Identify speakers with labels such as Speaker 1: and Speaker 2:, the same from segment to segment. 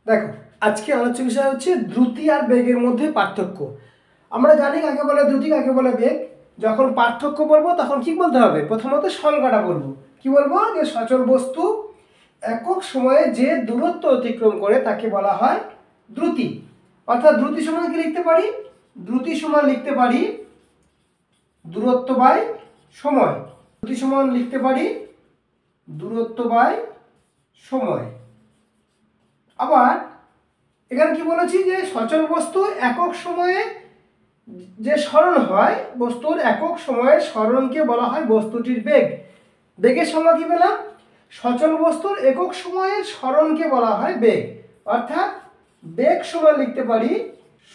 Speaker 1: দেখো, আজকে আলোচ্য বিষয় হচ্ছে দ্রুতি আর বেগের মধ্যে পার্থক্য। আমরা জানি কাকে বলে দ্রুতি, কাকে বলে বেগ। যখন পার্থক্য বলবো তখন কি বলতে হবে? প্রথমত সংজ্ঞাটা বলবো। কি বলবো? যে সচল বস্তু একক সময়ে যে দূরত্ব অতিক্রম করে তাকে বলা হয় দ্রুতি। অর্থাৎ দ্রুতি সমান কি লিখতে পারি? দ্রুতি সমান লিখতে পারি দূরত্ব বাই সময়। দ্রুতি সমান লিখতে পারি দূরত্ব বাই সময়। আবার এখানে কি বলেছি? যে সচল বস্তু একক সময়ে যে সরণ হয়, বস্তুর একক সময়ে সরণকে বলা হয় বস্তুটির বেগ। বেগের সংজ্ঞা কি পেলাম? সচল বস্তুর একক সময়ে সরণকে বলা হয় বেগ। অর্থাৎ বেগ সমান লিখতে পারি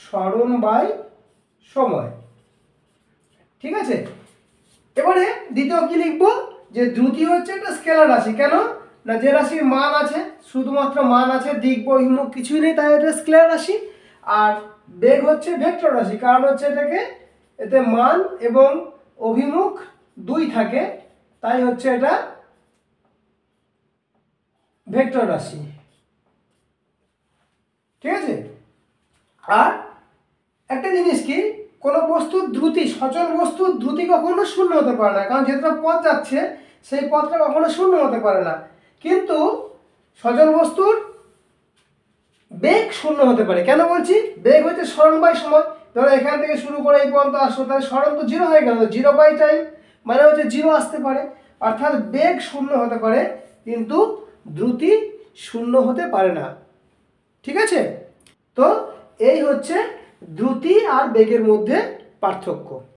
Speaker 1: সরণ বাই সময়। ঠিক আছে, এবারে দ্বিতীয় কি লিখবো? যে দ্রুতি হচ্ছে একটা স্কেলার রাশি। কেন না? যে রাশির মান আছে, শুধুমাত্র মান আছে, দিক বহির্মুখ কিছুই নেই, তাই এটা স্কেলার রাশি। আর বেগ হচ্ছে ভেক্টর রাশি, কারণ হচ্ছে এতে মান এবং অভিমুখ দুই থাকে, তাই হচ্ছে এটা ভেক্টর রাশি। ঠিক আছে, আর একটা জিনিস কি, কোনো বস্তুর দ্রুতি, সচল বস্তুর দ্রুতি কখনো শূন্য হতে পারে না, কারণ যেটা পথ যাচ্ছে সেই পথটা কখনো শূন্য হতে পারে না। কিন্তু সচল বস্তুর বেগ শূন্য হতে পারে। কেন বলছি? বেগ হচ্ছে সরণ বাই সময়। ধরো এখান থেকে শুরু করে এই পর্যন্ত আসলো, তাহলে সরণ তো জিরো হয়ে গেল, জিরো বাই টাইম মানে হচ্ছে জিরো আসতে পারে। অর্থাৎ বেগ শূন্য হতে পারে কিন্তু দ্রুতি শূন্য হতে পারে না। ঠিক আছে, তো এই হচ্ছে দ্রুতি আর বেগের মধ্যে পার্থক্য।